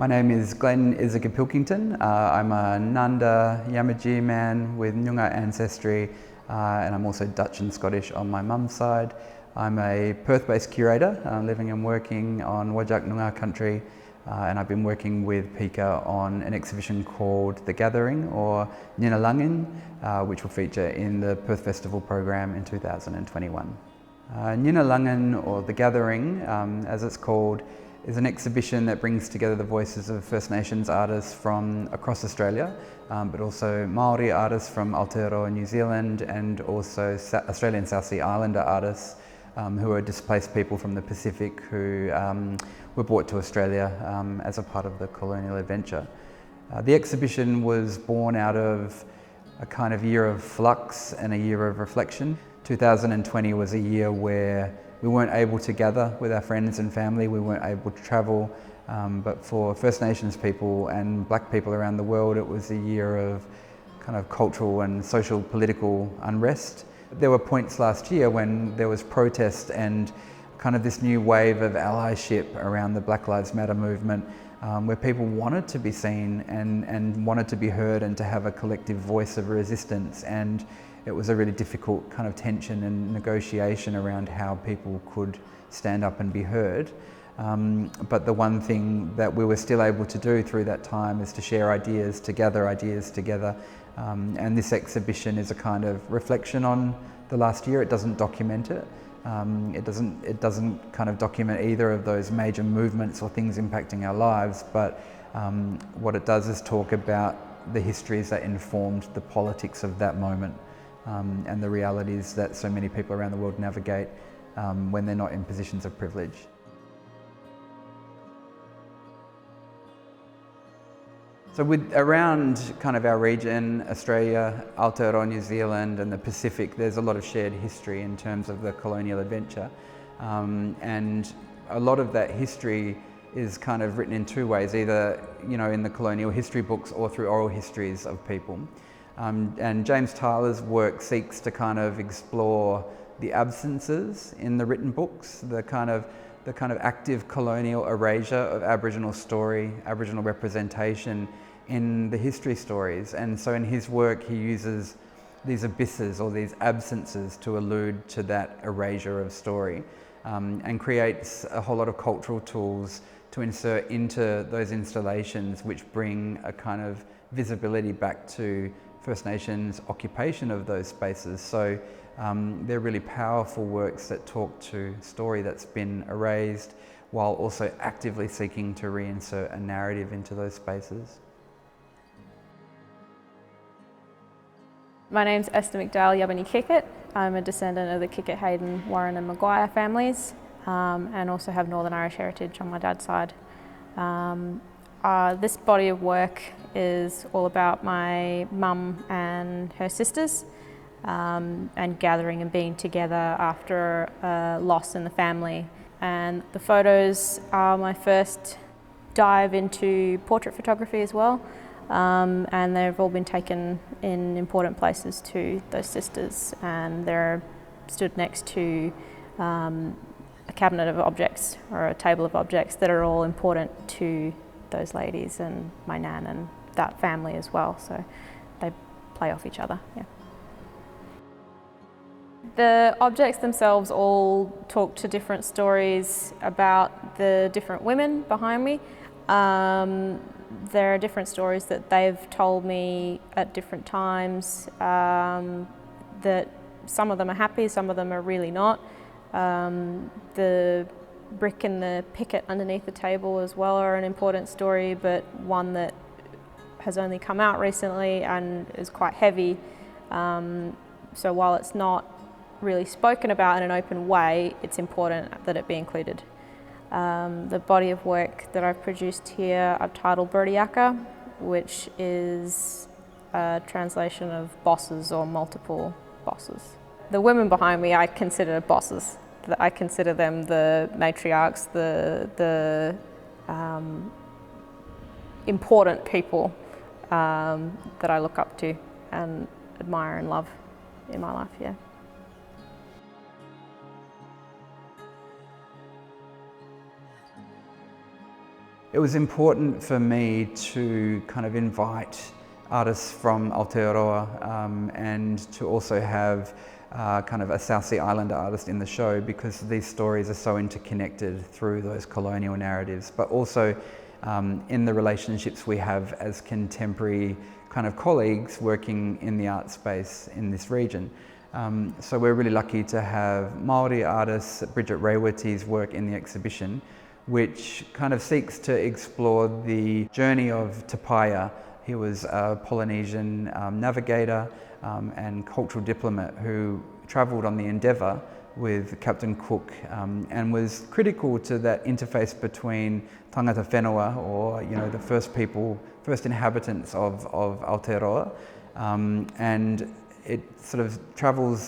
My name is Glenn Iseger-Pilkington. I'm a Nanda Yamaji man with Nyunga ancestry, and I'm also Dutch and Scottish on my mum's side. I'm a Perth-based curator, living and working on Whadjuk Noongar country, and I've been working with PICA on an exhibition called The Gathering, or Nyinalanginy, which will feature in the Perth Festival program in 2021. Nyinalanginy, or The Gathering, as it's called, is an exhibition that brings together the voices of First Nations artists from across Australia, but also Māori artists from Aotearoa, New Zealand, and also Australian South Sea Islander artists who are displaced people from the Pacific who were brought to Australia as a part of the colonial adventure. The exhibition was born out of a kind of year of flux and a year of reflection. 2020 was a year where we weren't able to gather with our friends and family, we weren't able to travel, but for First Nations people and black people around the world, it was a year of kind of cultural and social political unrest. There were points last year when there was protest and kind of this new wave of allyship around the Black Lives Matter movement, where people wanted to be seen and wanted to be heard and to have a collective voice of resistance. And it was a really difficult kind of tension and negotiation around how people could stand up and be heard. But the one thing that we were still able to do through that time is to share ideas, to gather ideas together. And this exhibition is a kind of reflection on the last year. It doesn't document it. It doesn't kind of document either of those major movements or things impacting our lives, but what it does is talk about the histories that informed the politics of that moment. And the realities that so many people around the world navigate when they're not in positions of privilege. So around kind of our region, Australia, Aotearoa, New Zealand and the Pacific, there's a lot of shared history in terms of the colonial adventure. And a lot of that history is kind of written in two ways, either in the colonial history books or through oral histories of people. And James Tylor's work seeks to kind of explore the absences in the written books, the kind of active colonial erasure of Aboriginal story, Aboriginal representation in the history stories. And so in his work he uses these abysses or these absences to allude to that erasure of story, and creates a whole lot of cultural tools to insert into those installations which bring a kind of visibility back to First Nations occupation of those spaces. So they're really powerful works that talk to story that's been erased while also actively seeking to reinsert a narrative into those spaces. My name's Esther McDowell Yabini Kickett. I'm a descendant of the Kickett, Hayden, Warren and Maguire families, and also have Northern Irish heritage on my dad's side. This body of work is all about my mum and her sisters, and gathering and being together after a loss in the family. And the photos are my first dive into portrait photography as well, and they've all been taken in important places to those sisters, and they're stood next to a cabinet of objects or a table of objects that are all important to those ladies and my nan and that family as well, so they play off each other. Yeah. The objects themselves all talk to different stories about the different women behind me. There are different stories that they've told me at different times, that some of them are happy, some of them are really not. The brick and the picket underneath the table as well are an important story, but one that has only come out recently and is quite heavy. So while it's not really spoken about in an open way, it's important that it be included. The body of work that I've produced here I've titled Birdiaka, which is a translation of bosses or multiple bosses. The women behind me I consider bosses. I consider them the matriarchs, the important people that I look up to and admire and love in my life, yeah. It was important for me to kind of invite artists from Aotearoa and to also have kind of a South Sea Islander artist in the show, because these stories are so interconnected through those colonial narratives, but also in the relationships we have as contemporary kind of colleagues working in the art space in this region. So we're really lucky to have Māori artists, Bridget Reweti's work in the exhibition, which kind of seeks to explore the journey of Te Paia. He was a Polynesian navigator and cultural diplomat who travelled on the Endeavour with Captain Cook and was critical to that interface between tangata whenua, or the first inhabitants of Aotearoa, and it sort of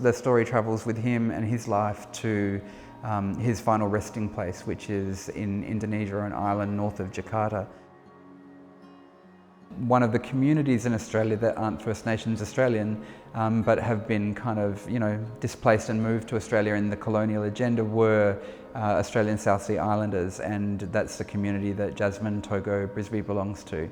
the story travels with him and his life to his final resting place, which is in Indonesia, an island north of Jakarta. One of the communities in Australia that aren't First Nations Australian, but have been kind of, displaced and moved to Australia in the colonial agenda were Australian South Sea Islanders, and that's the community that Jasmine Togo-Brisby belongs to.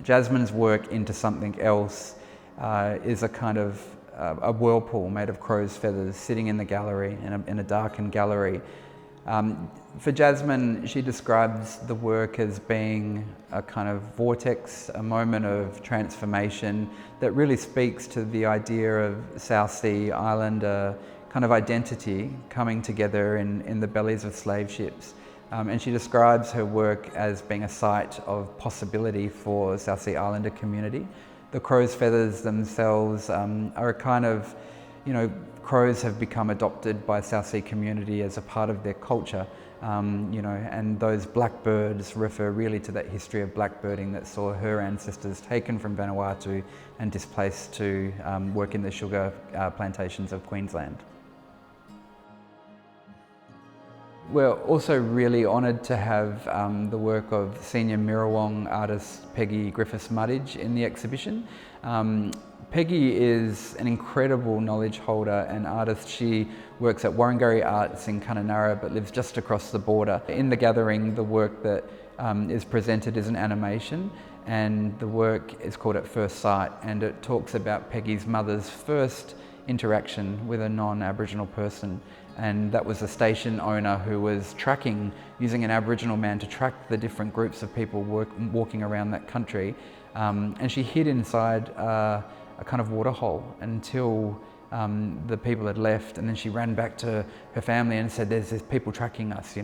Jasmine's work into something else is a kind of a whirlpool made of crow's feathers sitting in the gallery, in a darkened gallery. For Jasmine, she describes the work as being a kind of vortex, a moment of transformation that really speaks to the idea of South Sea Islander kind of identity coming together in the bellies of slave ships. And she describes her work as being a site of possibility for South Sea Islander community. The crow's feathers themselves are a kind of, crows have become adopted by South Sea community as a part of their culture, and those blackbirds refer really to that history of blackbirding that saw her ancestors taken from Vanuatu and displaced to work in the sugar plantations of Queensland. We're also really honoured to have the work of senior Mirawong artist Peggy Griffiths in the exhibition. Peggy is an incredible knowledge holder and artist. She works at Warringurri Arts in Kununurra but lives just across the border. In the gathering, the work that is presented is an animation, and the work is called At First Sight, and it talks about Peggy's mother's first interaction with a non-Aboriginal person. And that was a station owner who was using an Aboriginal man to track the different groups of people walking around that country. And she hid inside a kind of waterhole until the people had left, and then she ran back to her family and said, there's people tracking us,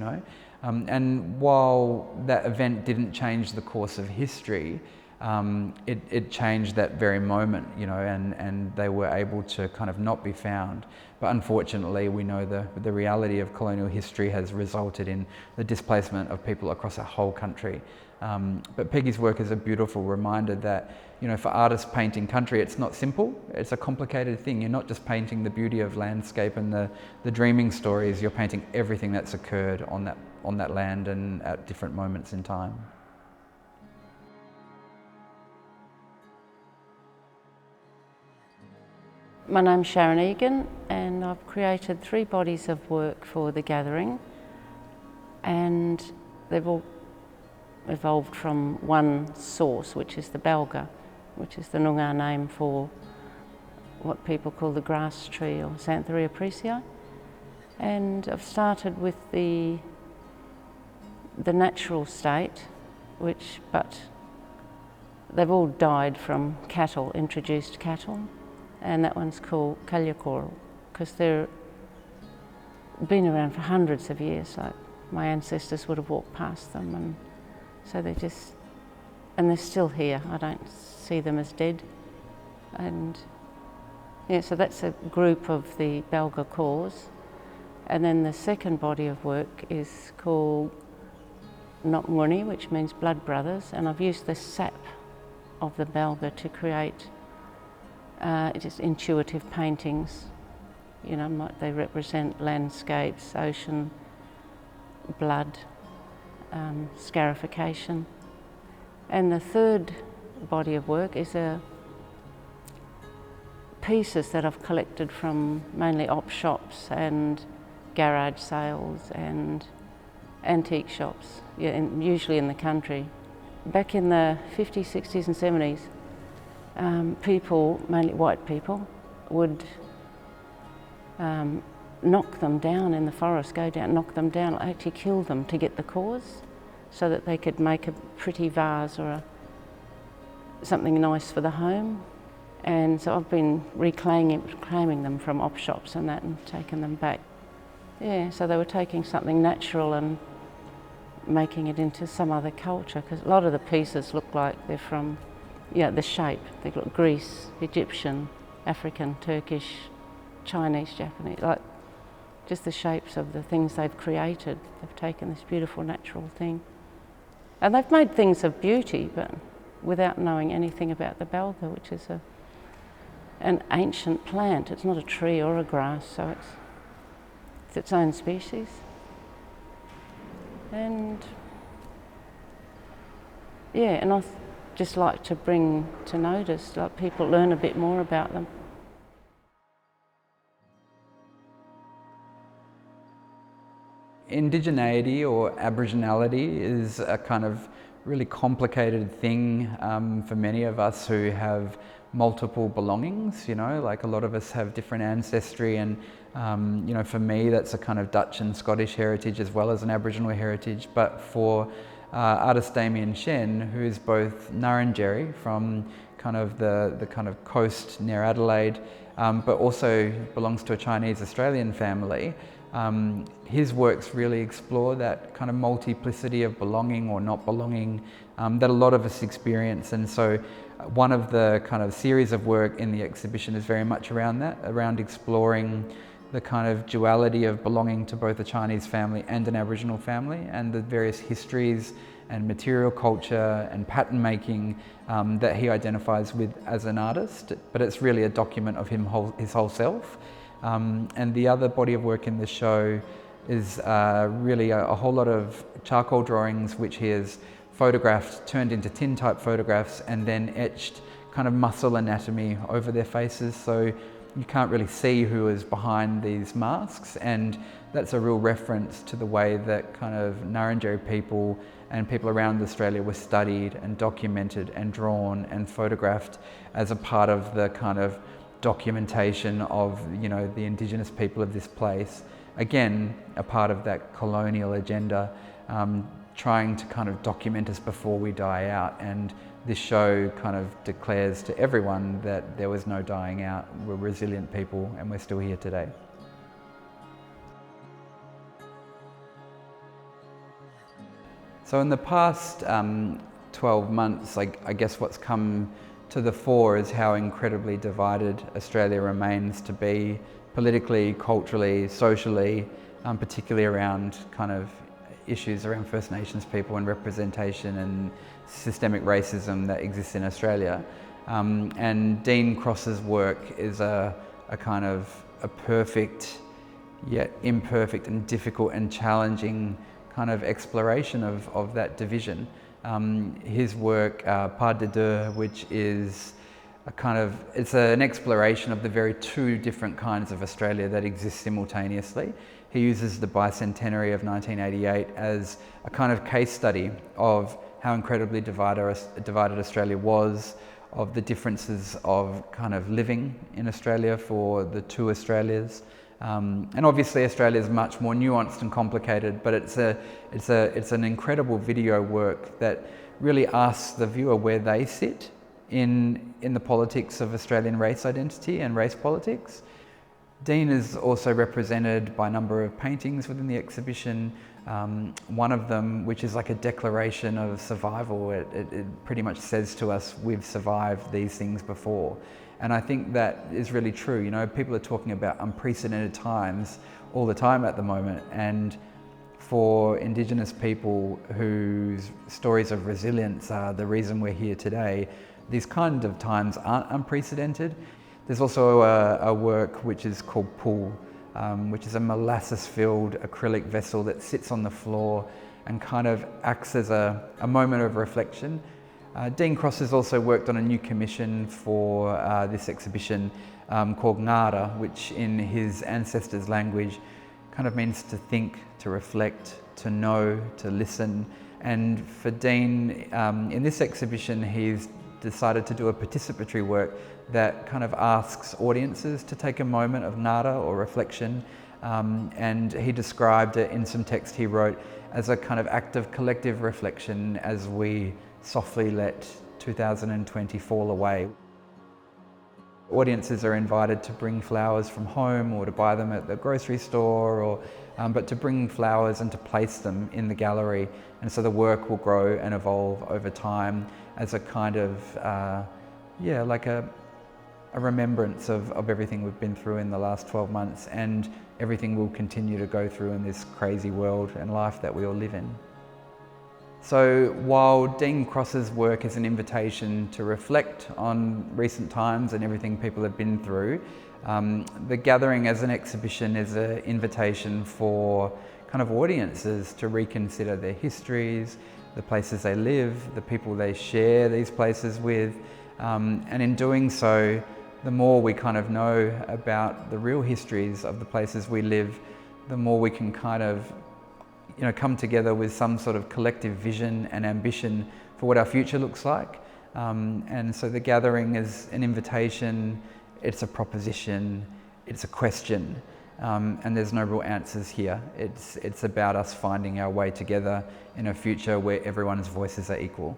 And while that event didn't change the course of history, it changed that very moment, and they were able to kind of not be found. But unfortunately, we know the reality of colonial history has resulted in the displacement of people across a whole country. But Peggy's work is a beautiful reminder that, for artists painting country, it's not simple, it's a complicated thing. You're not just painting the beauty of landscape and the dreaming stories, you're painting everything that's occurred on that land and at different moments in time. My name's Sharyn Egan, and I've created 3 bodies of work for the gathering, and they've all evolved from one source, which is the Belga, which is the Noongar name for what people call the grass tree, or Xanthorrhoea presii. And I've started with the natural state, but they've all died from cattle, introduced cattle. And that one's called Kalyakoro, because they've been around for hundreds of years. Like my ancestors would have walked past them, and so they're still here. I don't see them as dead. And so that's a group of the Belga cause. And then the second body of work is called Nyinalanginy, which means blood brothers, and I've used the sap of the Belga to create just intuitive paintings. They represent landscapes, ocean, blood, scarification. And the third body of work is pieces that I've collected from mainly op shops and garage sales and antique shops, yeah, usually in the country. Back in the 50s, 60s and 70s, people, mainly white people, would knock them down in the forest, go down, knock them down, actually kill them to get the cores, so that they could make a pretty vase or something nice for the home. And so I've been reclaiming them from op shops and that, and taking them back. Yeah, so they were taking something natural and making it into some other culture, because a lot of the pieces look like they're from, yeah, the shape. They look Greece, Egyptian, African, Turkish, Chinese, Japanese, like just the shapes of the things they've created. They've taken this beautiful natural thing. And they've made things of beauty, but without knowing anything about the balga, which is an ancient plant. It's not a tree or a grass, so it's its own species. And yeah, and I just like to bring to notice, like people learn a bit more about them. Indigeneity or Aboriginality is a kind of really complicated thing for many of us who have multiple belongings, you know, like a lot of us have different ancestry, and you know, for me that's a kind of Dutch and Scottish heritage as well as an Aboriginal heritage. But for artist Damien Shen, who is both Nyinalanginy from kind of the kind of coast near Adelaide, but also belongs to a Chinese Australian family, his works really explore that kind of multiplicity of belonging or not belonging that a lot of us experience. And so one of the kind of series of work in the exhibition is very much around that, around exploring the kind of duality of belonging to both a Chinese family and an Aboriginal family, and the various histories and material culture and pattern making that he identifies with as an artist. But it's really a document of his whole self. And the other body of work in the show is really a whole lot of charcoal drawings which he has photographed, turned into tin type photographs, and then etched kind of muscle anatomy over their faces, so you can't really see who is behind these masks. And that's a real reference to the way that kind of Nyinalanginy people and people around Australia were studied and documented and drawn and photographed as a part of the kind of documentation of, you know, the Indigenous people of this place. Again, a part of that colonial agenda, trying to kind of document us before we die out. And this show kind of declares to everyone that there was no dying out. We're resilient people and we're still here today. So in the past 12 months, I guess what's come to the fore is how incredibly divided Australia remains to be, politically, culturally, socially, particularly around kind of issues around First Nations people and representation and systemic racism that exists in Australia. And Dean Cross's work is a kind of a perfect yet imperfect and difficult and challenging kind of exploration of that division. His work, Pas de Deux, which is a kind of, it's an exploration of the very two different kinds of Australia that exist simultaneously. He uses the bicentenary of 1988 as a kind of case study of how incredibly divided Australia was, of the differences of kind of living in Australia for the two Australias. And obviously Australia is much more nuanced and complicated, but it's an incredible video work that really asks the viewer where they sit in the politics of Australian race identity and race politics. Dean is also represented by a number of paintings within the exhibition. One of them, which is like a declaration of survival, it pretty much says to us, we've survived these things before. And I think that is really true. You know, people are talking about unprecedented times all the time at the moment. And for Indigenous people whose stories of resilience are the reason we're here today, these kind of times aren't unprecedented. There's also a work which is called Pool, which is a molasses-filled acrylic vessel that sits on the floor and kind of acts as a moment of reflection. Dean Cross has also worked on a new commission for this exhibition called Ngara, which in his ancestors' language kind of means to think, to reflect, to know, to listen. And for Dean, in this exhibition, he's decided to do a participatory work that kind of asks audiences to take a moment of nada or reflection. And he described it in some text he wrote as a kind of act of collective reflection as we softly let 2020 fall away. Audiences are invited to bring flowers from home or to buy them at the grocery store, or, but to bring flowers and to place them in the gallery. And so the work will grow and evolve over time as a kind of, like a remembrance of everything we've been through in the last 12 months and everything we'll continue to go through in this crazy world and life that we all live in. So while Dean Cross's work is an invitation to reflect on recent times and everything people have been through, the gathering as an exhibition is an invitation for kind of audiences to reconsider their histories, the places they live, the people they share these places with, and in doing so, the more we kind of know about the real histories of the places we live, the more we can kind of come together with some sort of collective vision and ambition for what our future looks like. And so the gathering is an invitation, it's a proposition, it's a question, and there's no real answers here. It's about us finding our way together in a future where everyone's voices are equal.